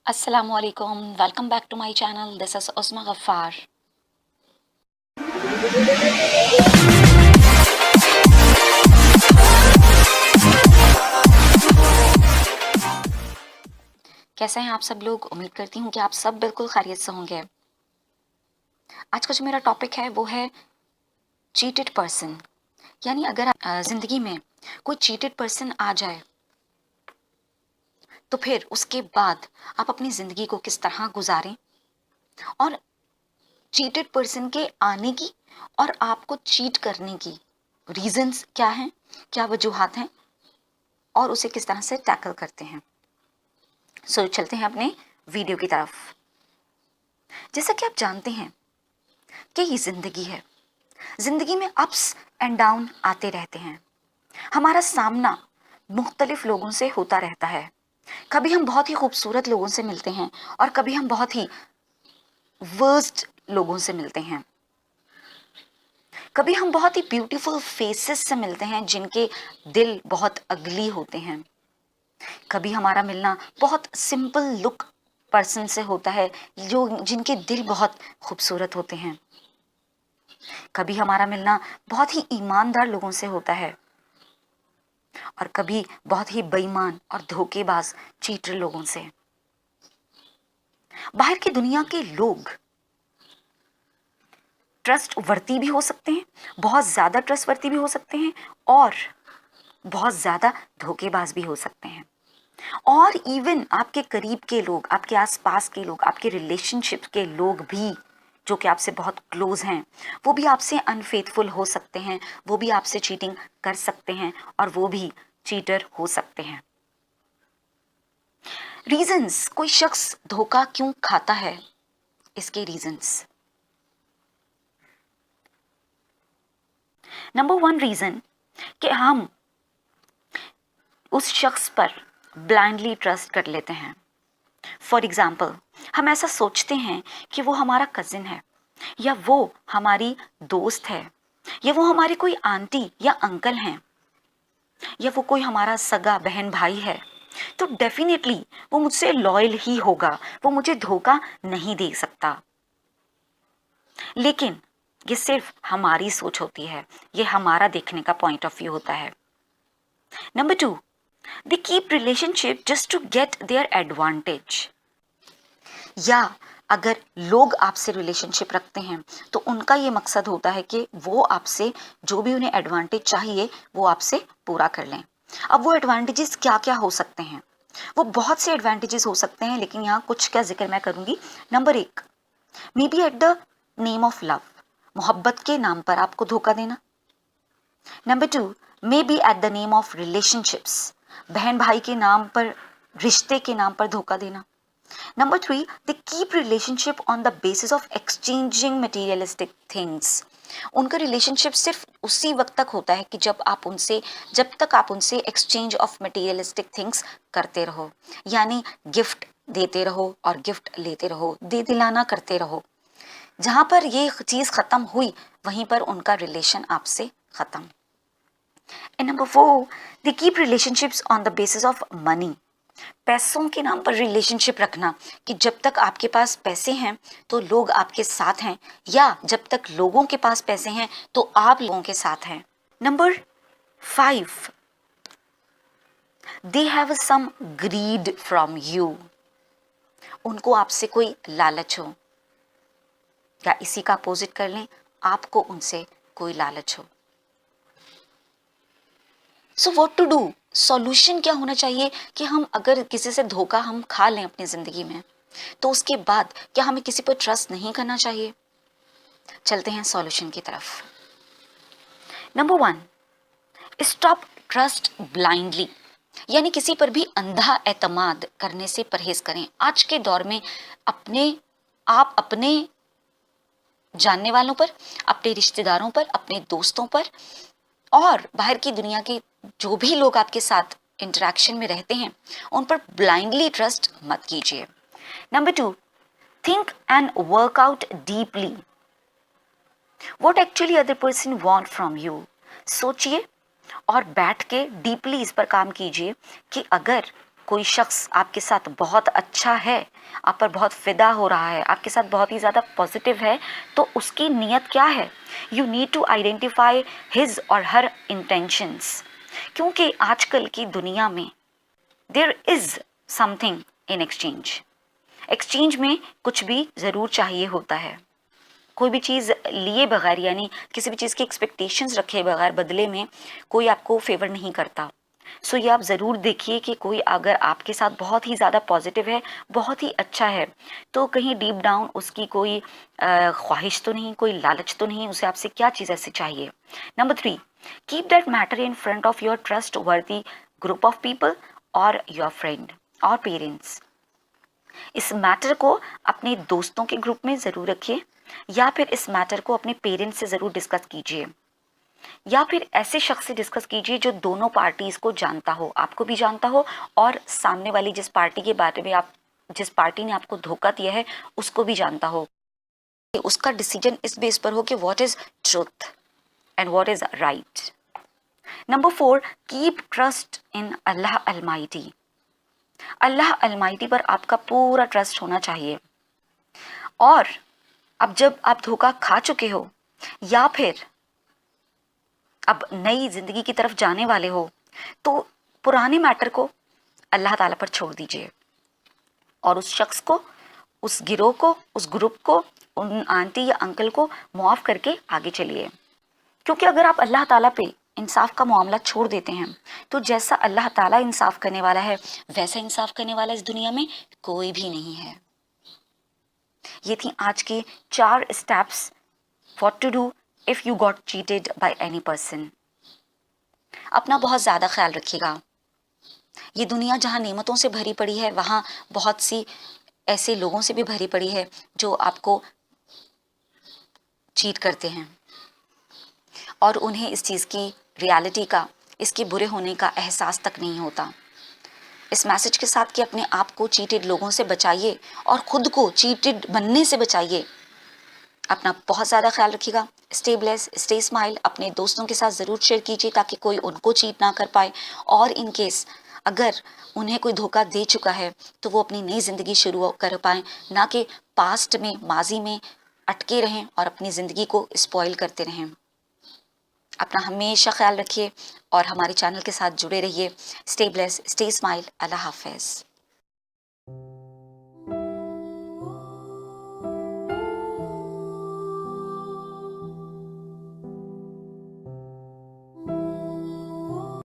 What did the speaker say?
Assalamualaikum. Welcome back to my channel. This is Uzma Ghaffar. कैसे हैं आप सब लोग? उम्मीद करती हूँ कि आप सब बिल्कुल खैरियत से होंगे। आज का जो मेरा टॉपिक है वो है चीटेड पर्सन। यानी अगर ज़िंदगी में कोई चीटेड पर्सन आ जाए तो फिर उसके बाद आप अपनी ज़िंदगी को किस तरह गुजारें और चीटेड पर्सन के आने की और आपको चीट करने की रीजंस क्या हैं, क्या वजूहात हैं और उसे किस तरह से टैकल करते हैं। सो चलते हैं अपने वीडियो की तरफ। जैसा कि आप जानते हैं कि ये ज़िंदगी है, ज़िंदगी में अप्स एंड डाउन आते रहते हैं। हमारा सामना मुख्तलिफ लोगों से होता रहता है। कभी हम बहुत ही खूबसूरत लोगों से मिलते हैं और कभी हम बहुत ही वर्स्ट लोगों से मिलते हैं। कभी हम बहुत ही ब्यूटीफुल फेसेस से मिलते हैं जिनके दिल बहुत अगली होते हैं। कभी हमारा मिलना बहुत सिंपल लुक पर्सन से होता है जो जिनके दिल बहुत खूबसूरत होते हैं। कभी हमारा मिलना बहुत ही ईमानदार लोगों से होता है और कभी बहुत ही बेईमान और धोखेबाज चीटर लोगों से। बाहर की दुनिया के लोग ट्रस्टवर्दी भी हो सकते हैं, बहुत ज्यादा ट्रस्टवर्दी भी हो सकते हैं और बहुत ज्यादा धोखेबाज भी हो सकते हैं। और इवन आपके करीब के लोग, आपके आसपास के लोग, आपके रिलेशनशिप के लोग भी जो कि आपसे बहुत क्लोज हैं, वो भी आपसे अनफेथफुल हो सकते हैं, वो भी आपसे चीटिंग कर सकते हैं और वो भी चीटर हो सकते हैं। रीजंस, कोई शख्स धोखा क्यों खाता है, इसके रीजंस। नंबर 1 रीजन कि हम उस शख्स पर ब्लाइंडली ट्रस्ट कर लेते हैं। फॉर एग्जाम्पल, हम ऐसा सोचते हैं कि वो हमारा कजिन है या वो हमारी दोस्त है या वो हमारे कोई आंटी या अंकल हैं या वो कोई हमारा सगा बहन भाई है, तो डेफिनेटली वो मुझसे लॉयल ही होगा, वो मुझे धोखा नहीं दे सकता। लेकिन ये सिर्फ हमारी सोच होती है, ये हमारा देखने का पॉइंट ऑफ व्यू होता है। Number 2, they keep relationship just to get their advantage. या अगर लोग आपसे रिलेशनशिप रखते हैं तो उनका ये मकसद होता है कि वो आपसे जो भी उन्हें एडवांटेज चाहिए वो आपसे पूरा कर लें। अब वो एडवांटेजेस क्या क्या हो सकते हैं? वो बहुत से एडवांटेजेस हो सकते हैं, लेकिन यहाँ कुछ का जिक्र मैं करूंगी। Number 1, may be at the name of love, मोहब्बत के नाम पर आपको धोखा देना। Number 2, may be at the name of relationships, बहन भाई के नाम पर, रिश्ते के नाम पर धोखा देना। Number 3, they keep relationship on the basis of exchanging materialistic things. उनका रिलेशनशिप सिर्फ उसी वक्त तक होता है कि जब तक आप उनसे एक्सचेंज ऑफ मटेरियलिस्टिक थिंग्स करते रहो, यानी गिफ्ट देते रहो और गिफ्ट लेते रहो, दे दिलाना करते रहो। जहां पर ये चीज खत्म हुई वहीं पर उनका रिलेशन आपसे खत्म। And number 4, they keep relationships on the basis of money. पैसों के नाम पर रिलेशनशिप रखना कि जब तक आपके पास पैसे हैं तो लोग आपके साथ हैं, या जब तक लोगों के पास पैसे हैं तो आप लोगों के साथ हैं। Number 5, they have some greed from you. उनको आपसे कोई लालच हो, या इसी का अपोजिट कर लें, आपको उनसे कोई लालच हो। So what to do, solution क्या होना चाहिए कि हम अगर किसी से धोखा हम खा लें अपनी जिंदगी में तो उसके बाद क्या हमें किसी पर ट्रस्ट नहीं करना चाहिए? चलते हैं सॉल्यूशन की तरफ। नंबर 1, स्टॉप ट्रस्ट ब्लाइंडली, यानी किसी पर भी अंधा एतमाद करने से परहेज करें। आज के दौर में आप अपने जानने वालों पर, अपने रिश्तेदारों पर, अपने दोस्तों पर और बाहर की दुनिया के जो भी लोग आपके साथ इंटरेक्शन में रहते हैं उन पर ब्लाइंडली ट्रस्ट मत कीजिए। Number 2, think and work out deeply what actually other person want from you. सोचिए और बैठ के डीपली इस पर काम कीजिए कि अगर कोई शख्स आपके साथ बहुत अच्छा है, आप पर बहुत फिदा हो रहा है, आपके साथ बहुत ही ज़्यादा पॉजिटिव है, तो उसकी नीयत क्या है? You need to identify his और हर इंटेंशंस, क्योंकि आजकल की दुनिया में there is something in exchange. Exchange में कुछ भी ज़रूर चाहिए होता है। कोई भी चीज़ लिए बगैर, यानी किसी भी चीज़ की एक्सपेक्टेशंस रखे बगैर बदले में कोई आपको फेवर नहीं करता। सो ये आप ज़रूर देखिए कि कोई अगर आपके साथ बहुत ही ज़्यादा पॉजिटिव है, बहुत ही अच्छा है, तो कहीं डीप डाउन उसकी कोई ख्वाहिश तो नहीं, कोई लालच तो नहीं, उसे आपसे क्या चीज़ ऐसी चाहिए। Number 3, keep that matter in front of your trust वर्दी ग्रुप ऑफ पीपल और योर फ्रेंड और पेरेंट्स। इस मैटर को अपने दोस्तों के ग्रुप में ज़रूर रखिए, या फिर इस मैटर को अपने पेरेंट्स से ज़रूर डिस्कस कीजिए, या फिर ऐसे शख्स से डिस्कस कीजिए जो दोनों पार्टीज़ को जानता हो, आपको भी जानता हो और सामने वाली जिस पार्टी के बारे में आप, जिस पार्टी ने आपको धोखा दिया है उसको भी जानता हो। उसका डिसीजन इस बेस पर हो कि what is truth and what is right. Number 4, keep trust in Allah Almighty. Allah Almighty पर आपका पूरा ट्रस्ट होना चाहिए। और अब जब आप धोखा खा चुके हो या फिर अब नई जिंदगी की तरफ जाने वाले हो, तो पुराने मैटर को अल्लाह ताला पर छोड़ दीजिए और उस शख्स को, उस गिरोह को, उस ग्रुप को, उन आंटी या अंकल को मुआफ़ करके आगे चलिए। क्योंकि अगर आप अल्लाह ताला पे इंसाफ का मामला छोड़ देते हैं, तो जैसा अल्लाह ताला इंसाफ करने वाला है, वैसा इंसाफ करने वाला इस दुनिया में कोई भी नहीं है। ये थी आज के 4 steps what to do if you got cheated by any person. अपना बहुत ज़्यादा ख्याल रखिएगा। ये दुनिया जहाँ नेमतों से भरी पड़ी है, वहाँ बहुत सी ऐसे लोगों से भी भरी पड़ी है जो आपको चीट करते हैं और उन्हें इस चीज़ की रियलिटी का, इसके बुरे होने का एहसास तक नहीं होता। इस मैसेज के साथ कि अपने आप को चीटेड लोगों से बचाइए और ख़ुद को चीटेड बनने से बचाइए। अपना बहुत ज़्यादा ख्याल रखिएगा। Stay bless, stay smile. अपने दोस्तों के साथ ज़रूर शेयर कीजिए ताकि कोई उनको चीट ना कर पाए, और इन केस अगर उन्हें कोई धोखा दे चुका है तो वो अपनी नई ज़िंदगी शुरू कर पाएँ, ना कि पास्ट में, माजी में अटके रहें और अपनी ज़िंदगी को स्पॉइल करते रहें। अपना हमेशा ख्याल रखिए और हमारे चैनल के साथ जुड़े रहिए। Stay bless, stay smile. अल्लाह हाफ़िज़।